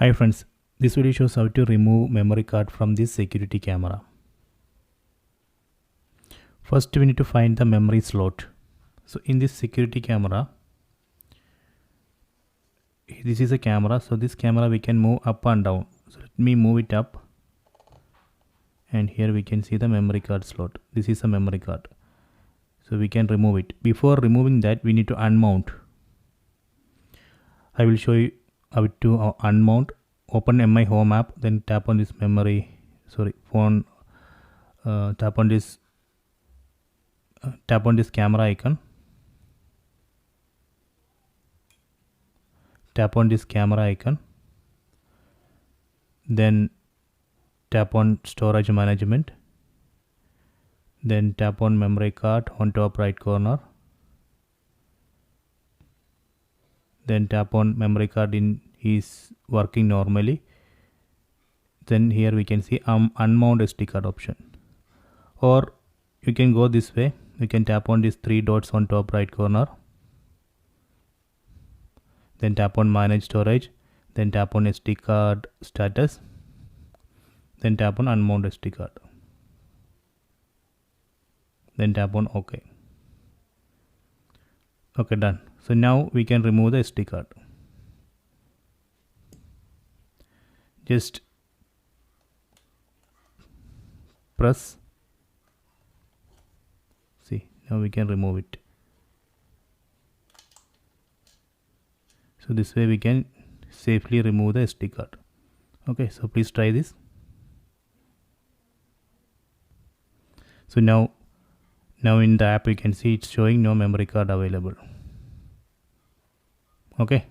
Hi friends, this video shows how to remove memory card from this security camera. First we need to find the memory slot. So in this security camera, this is a camera, so this camera we can move up and down. So let me move it up, and here we can see the memory card slot. This is a memory card, so we can remove it. Before removing that, we need to unmount. I will show you how to unmount. Open my home app, then tap on this phone, tap on this camera icon, then tap on storage management, then tap on memory card on top right corner, then tap on memory card is working normally. Then here we can see unmount SD card option, or you can go this way. You can tap on these three dots on top right corner, then tap on manage storage, then tap on SD card status, then tap on unmount SD card, then tap on OK. Okay, done. So now we can remove the SD card. Just press. See, now we can remove it. So this way we can safely remove the SD card. Okay, so please try this. So now in the app you can see it's showing no memory card available. Okay.